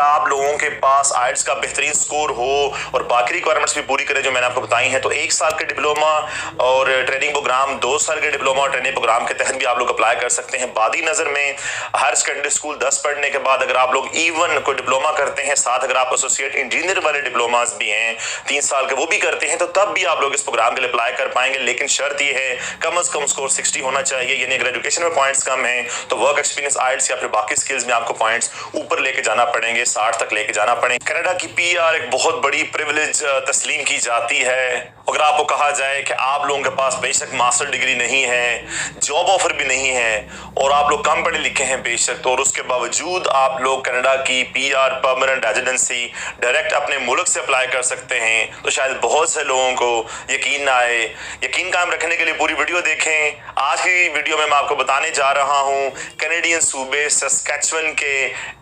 आप लोगों के पास आइल्स का बेहतरीन स्कोर हो और बाकी रिक्वायरमेंट्स भी पूरी करें जो मैंने आपको बताई हैं, तो 1 साल के डिप्लोमा और ट्रेनिंग प्रोग्राम, 2 साल के डिप्लोमा और ट्रेनिंग प्रोग्राम के तहत भी आप लोग अप्लाई कर सकते हैं। बादी नजर में हायर सेकेंडरी स्कूल 10 पढ़ने के बाद अगर आप लोग इवन कोई डिप्लोमा करते हैं, साथ अगर आप एसोसिएट इंजीनियर वाले डिप्लोमास भी हैं 3 साल के, वो भी करते हैं, तो तब भी आप लोग इस प्रोग्राम के लिए अप्लाई कर पाएंगे। लेकिन शर्त यह है कम से कम स्कोर 60 होना चाहिए, यानी अगर एजुकेशन में पॉइंट्स कम है तो वर्क एक्सपीरियंस, आइल्स या फिर बाकी स्किल्स में आपको पॉइंट्स ऊपर लेके जाना पड़ेंगे, 60 तक लेके जाना पड़ेगा। कनाडा की पीआर एक बहुत बड़ी प्रिविलेज तस्लीम की जाती है। अगर आपको कहा जाए कि आप लोगों के पास बेशक मास्टर डिग्री नहीं है, जॉब ऑफर भी नहीं है और आप लोग कम पढ़े लिखे हैं बेशक, तो और उसके बावजूद आप लोग कनाडा की पीआर परमानेंट रेजिडेंसी डायरेक्ट अपने मुल्क से अप्लाई कर सकते हैं, तो शायद बहुत से लोगों को यकीन ना आए। यकीन कायम रखने के लिए पूरी वीडियो देखें। आज की वीडियो में मैं आपको बताने जा रहा हूं कैनेडियन सूबे सस्कैचुअन के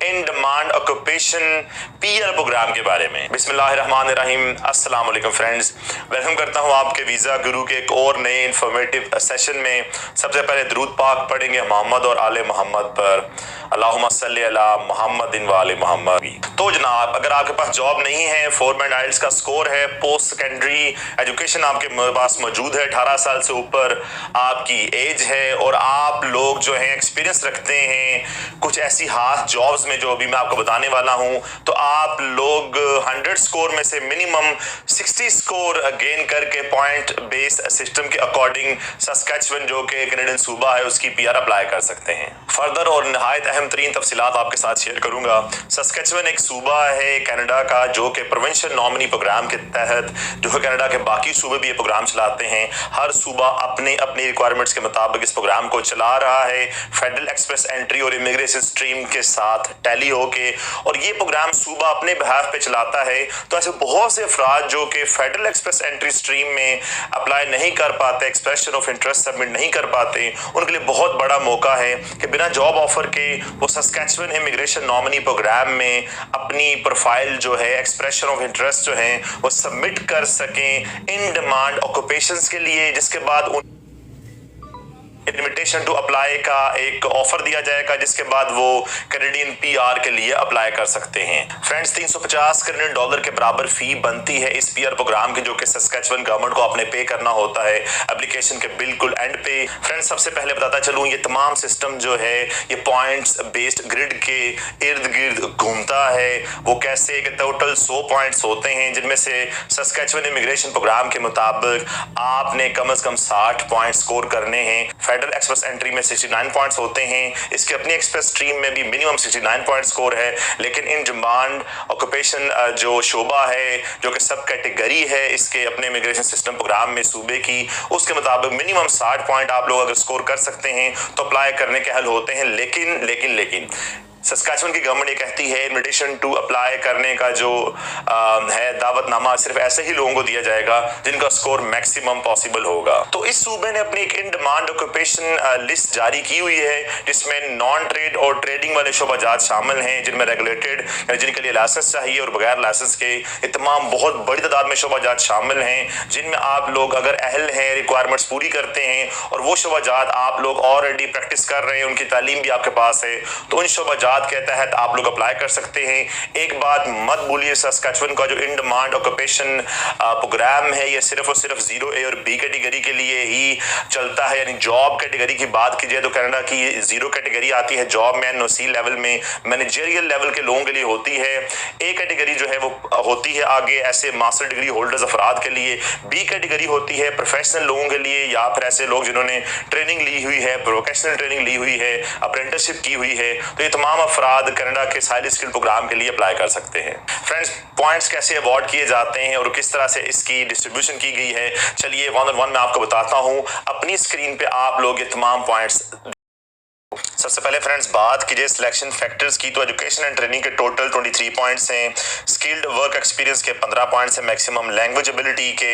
in demand occupation PR programme के बारे में। बिस्मिल्लाहिर्रहमानिर्रहीम, अस्सलाम वालेकुम फ्रेंड्स, वेलकम करता हूं आपके वीजा गुरु के एक और नए इंफॉर्मेटिव सेशन में। सबसे पहले दरूद पाक पढ़ेंगे मोहम्मद और आले मोहम्मद पर, अल्लाहुम्मा सल्ली अला मुहम्मदिन व आले मुहम्मद। तो जनाब, अगर आपके पास जॉब नहीं है, 4 बैंड आइल्स का स्कोर है, पोस्ट सेकेंडरी एजुकेशन आपके पास मौजूद है, 18 साल से ऊपर आपकी एज है और आप लोग जो है एक्सपीरियंस रखते हैं कुछ ऐसी हाथ जॉब्स में जो अभी मैं आपको बताने वाला हूं, तो आप लोग 100 स्कोर में से मिनिमम 60 स्कोर गेन करके पॉइंट बेस्ड सिस्टम के अकॉर्डिंग सस्कैचुअन जो कि कैनेडियन सूबा है उसकी पीआर अप्लाई कर सकते हैं। फर्दर और नहायत अहम तरीन तफसीलात आपके साथ शेयर करूंगा। सस्कैचुअन एक सूबा है कनाडा का जो कि प्रोविंशियल नॉमिनी प्रोग्राम के तहत, जो है कनाडा के बाकी सूबे भी ये प्रोग्राम चलाते हैं, हर सूबा अपने अपनी रिक्वायरमेंट्स के मुताबिक इस प्रोग्राम को चला रहा है, फेडरल एक्सप्रेस एंट्री और इमिग्रेशन स्ट्रीम के साथ टैली होके, और ये प्रोग्राम सूबा अपने बिहाफ पे चलाता है। तो ऐसे बहुत से अफराद जो कि फेडरल एक्सप्रेस एंट्री स्ट्रीम में अप्लाई नहीं कर पाते, एक्सप्रेशन ऑफ इंटरेस्ट सबमिट नहीं कर पाते, उनके लिए बहुत बड़ा मौका है कि बिना जॉब ऑफर के वो सस्कैचुअन इमिग्रेशन नॉमिनी प्रोग्राम में अपनी प्रोफाइल जो है, एक्सप्रेशन ऑफ इंटरेस्ट जो है वो सबमिट कर सकें इन डिमांड ऑक्यूपेशंस के लिए, जिसके बाद इनविटेशन टू अप्लाई का एक ऑफर दिया जाएगा, जिसके बाद वो कैनेडियन पीआर के लिए अप्लाई कर सकते हैं। फ्रेंड्स, 350 कैनेडियन डॉलर के बराबर फी बनती है इस पीआर प्रोग्राम की, जो कि सस्कैचुअन गवर्नमेंट को अपने पे करना होता है एप्लीकेशन के बिल्कुल एंड पे। फ्रेंड्स, सबसे पहले बताता चलूं, ये तमाम सिस्टम जो है ये पॉइंट्स बेस्ड ग्रिड के इर्द गिर्द घूमता है। वो कैसे कि टोटल 100 पॉइंट्स होते हैं, जिनमें से सस्कैचुअन इमिग्रेशन प्रोग्राम के मुताबिक आपने कम से कम 60 पॉइंट स्कोर करने हैं। फेडरल एक्सप्रेस एंट्री में 69 पॉइंट्स होते हैं, इसके अपनी एक्सप्रेस स्ट्रीम में भी मिनिमम 69 पॉइंट स्कोर है। लेकिन इन डिमांड ऑक्यूपेशन जो शोबा है, जो कि सब कैटेगरी है इसके अपने इमिग्रेशन सिस्टम प्रोग्राम में सूबे की, उसके मुताबिक मिनिमम 60 पॉइंट आप लोग अगर स्कोर कर सकते हैं तो अप्लाई करने के हल होते हैं। लेकिन सस्कैचुअन की गवर्नमेंट ये कहती है इनविटेशन टू अप्लाई करने का जो है दावतनामा सिर्फ ऐसे ही लोगों को दिया जाएगा जिनका स्कोर मैक्सिमम पॉसिबल होगा। तो इस सूबे ने अपनी एक इन डिमांड ऑक्यूपेशन लिस्ट जारी की हुई है, जिसमें नॉन ट्रेड और ट्रेडिंग वाले शोबाजात शामिल हैं, जिनमें रेगुलेटेड, जिनके लिए लाइसेंस चाहिए, और बगैर लाइसेंस के ये तमाम बहुत बड़ी तादाद में शोबाजात शामिल हैं, जिनमें आप लोग अगर अहल हैं, रिक्वायरमेंट्स पूरी करते हैं और वो शोबाजात आप लोग ऑलरेडी प्रैक्टिस कर रहे हैं, उनकी तालीम भी आपके पास है, तो उन शोबाजात के तहत आप लोग अप्लाई कर सकते हैं। एक बात मत भूलिए, सस्कैचुअन का जो इन डिमांड ऑक्यूपेशन प्रोग्राम है ये सिर्फ और सिर्फ 0A और B कैटेगरी के लिए ही चलता है। यानी जॉब कैटेगरी की बात की जाए तो कनाडा की 0 कैटेगरी आती है जॉब में, NOC लेवल में, मैनेजरियल लेवल के लोगों के लिए होती है। A कैटेगरी जो है वो होती है आगे ऐसे मास्टर डिग्री होल्डर्स अफराद के लिए। B कैटेगरी होती है प्रोफेशनल लोगों के लिए, या फिर ऐसे लोग जिन्होंने ट्रेनिंग ली हुई है, प्रोफेशनल ट्रेनिंग ली हुई है, अप्रेंटिसशिप की हुई है। तो ये तमाम अफराद कनाडा के हाईली स्किल प्रोग्राम के लिए अप्लाई कर सकते हैं। फ्रेंड्स, पॉइंट्स कैसे अवॉर्ड किए जाते हैं और किस तरह से इसकी डिस्ट्रीब्यूशन की गई है, चलिए 1 on 1 मैं आपको बताता हूं। अपनी स्क्रीन पे आप लोग ये तमाम पॉइंट्स, सबसे पहले फ्रेंड्स बात कीजिए सिलेक्शन फैक्टर्स की, तो एजुकेशन एंड ट्रेनिंग के टोटल 23 पॉइंट्स हैं, स्किल्ड वर्क एक्सपीरियंस के 15 पॉइंट्स हैं मैक्सिमम, लैंग्वेज एबिलिटी के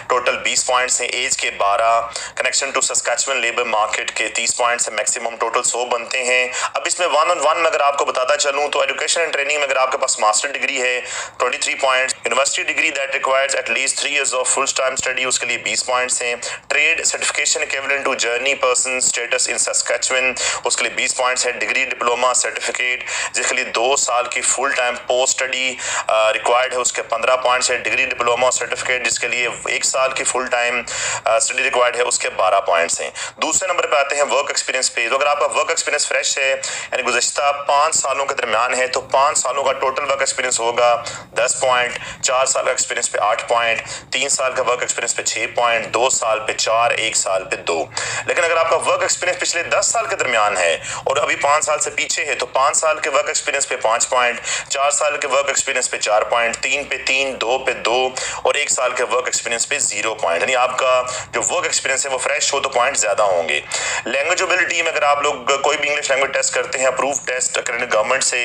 टोटल 20 पॉइंट्स हैं, एज के 12, connection to Saskatchewan labour market के 30 पॉइंट्स हैं मैक्सिमम, टोटल 100 बनते हैं। अब इसमें 1 on 1 में अगर आपको बताता चलूँ तो एजुकेशन एंड ट्रेनिंग में अगर आपके पास मास्टर डिग्री है 23 points, university degree that requires at least 3 years of full time study उसके लिए 20 पॉइंट्स हैं, trade certification equivalent to journey person status in Saskatchewan उसके लिए 20 पॉइंट्स है। डिग्री डिप्लोमा सर्टिफिकेट जिसके लिए 2 साल की full time post study required है, उसके 15 पॉइंट्स है। डिग्री डिप्लोमा सर्टिफिकेट जिसके लिए 1 साल की फुल टाइम स्टडी रिक्वायर्ड है, उसके 12 पॉइंट्स हैं। दूसरे नंबर पे आते हैं वर्क एक्सपीरियंस पे। तो अगर आपका वर्क एक्सपीरियंस फ्रेश है यानी गुज़श्ता 5 सालों के दरमियान है तो 5 सालों का टोटल वर्क एक्सपीरियंस होगा 10 पॉइंट, 4 साल का एक्सपीरियंस पे 8 पॉइंट, 3 साल का वर्क एक्सपीरियंस पे 6 पॉइंट, 2 साल पे 4, 1 साल पे 2। लेकिन अगर आपका वर्क एक्सपीरियंस पिछले 10 साल के दरमियान है और अभी 5 साल से पीछे है तो 5 साल के वर्क एक्सपीरियंस पे 5 पॉइंट, 4 साल के वर्क एक्सपीरियंस पे 4 पॉइंट, 3 पे 3, 2 पे 2 और 1 साल के वर्क एक्सपीरियंस पे 0 पॉइंट। यानी आपका जो वर्क एक्सपीरियंस है वो फ्रेश हो तो पॉइंट ज्यादा होंगे। लैंग्वेज एबिलिटी में अगर आप लोग कोई भी इंग्लिश लैंग्वेज टेस्ट करते हैं, अप्रूव टेस्ट करेंगे गवर्नमेंट से,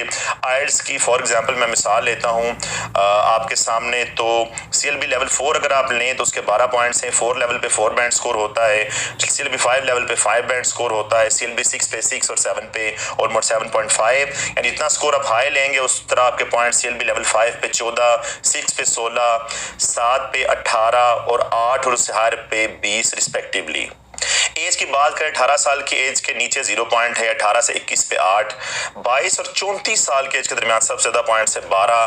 आइल्स की फॉर एग्जांपल मैं मिसाल लेता हूं आपके सामने, तो CLB लेवल 4 अगर आप लें तो उसके 12 पॉइंट्स हैं। 4 लेवल पे 4 बैंड स्कोर होता है, CLB 5 लेवल पे 5 बैंड स्कोर होता है, CLB 6 पे 6 और 7 पे ऑलमोस्ट 7.5। यानी जितना स्कोर आप हाई लेंगे उस तरह आपके पॉइंट CLB लेवल 5 पे 14, 6 पे 16, 7 पे 18 और 8 और उससे हायर पे 20 रिस्पेक्टिवली। एज की बात करें, 18 साल की एज के नीचे 0 पॉइंट है, 18 से 21 पे 8, 22 और 34 साल की एज के दरमियान सबसे ज्यादा पॉइंट्स है 12,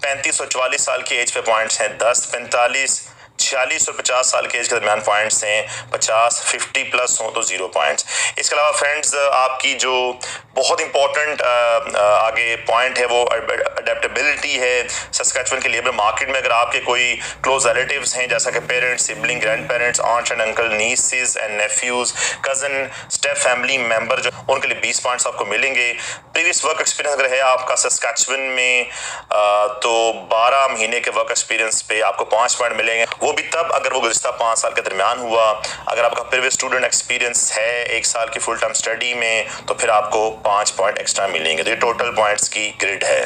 35 और 44 साल की एज पे पॉइंट्स हैं 10, 45, 46 और 50 साल के एज के दरमियान पॉइंट्स हैं 50, 50 प्लस हो तो 0 पॉइंट्स। इसके अलावा फ्रेंड्स आपकी जो बहुत इंपॉर्टेंट आगे पॉइंट है वो अडेप्टेबिलिटी है। सस्कैचुअन के लेबर मार्केट में अगर आपके कोई क्लोज रिलेटिव्स हैं जैसा कि parents, sibling, grand parents, aunts and uncle, nieces and nephews, cousin, step family member, जो उनके लिए 20 पॉइंट्स आपको मिलेंगे। प्रीवियस वर्क एक्सपीरियंस अगर है आपका सस्कैचुअन में तो 12 महीने के वर्क एक्सपीरियंस पे आपको 5 पॉइंट मिलेंगे, वो भी तब अगर वो गुज़श्ता 5 साल के दरमियान हुआ। अगर आपका प्रीवियस स्टूडेंट एक्सपीरियंस है 1 साल की फुल टाइम स्टडी में तो फिर आपको 5 पॉइंट एक्स्ट्रा मिलेंगे। तो ये टोटल पॉइंट्स की ग्रिड है।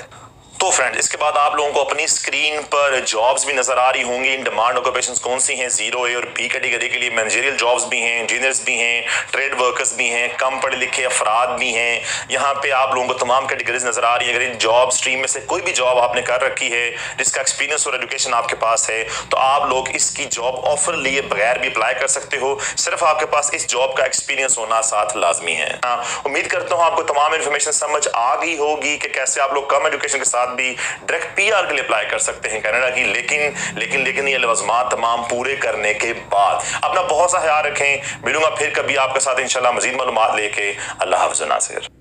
तो फ्रेंड्स इसके बाद आप लोगों को अपनी स्क्रीन पर जॉब्स भी नजर आ रही होंगी। इन डिमांड ऑक्यूपेशंस कौन सी हैं? 0A और B कैटेगरी के लिए मैनेजरियल जॉब्स भी हैं, इंजीनियर्स भी हैं, ट्रेड वर्कर्स भी हैं, कम पढ़े लिखे अफराद भी हैं। यहाँ पे आप लोगों को तमाम कैटेगरीज नजर आ रही है। अगर इन जॉब स्ट्रीम में से कोई भी जॉब आपने कर रखी है जिसका एक्सपीरियंस और एजुकेशन आपके पास है तो आप लोग इसकी जॉब ऑफर लिए बगैर भी अप्लाई कर सकते हो। सिर्फ आपके पास इस जॉब का एक्सपीरियंस होना साथ लाजमी है। उम्मीद करता हूँ आपको तमाम इन्फॉर्मेशन समझ आ गई होगी कि कैसे आप लोग कम एजुकेशन के साथ भी डायरेक्ट PR के लिए अप्लाई कर सकते हैं कनाडा की। लेकिन ये लवाज़मात तमाम पूरे करने के बाद अपना बहुत सा ख्याल रखें। मिलूंगा फिर कभी आपके साथ इंशाल्लाह मजीद मालूमात लेके। अल्लाह हाफ़िज़ नासिर।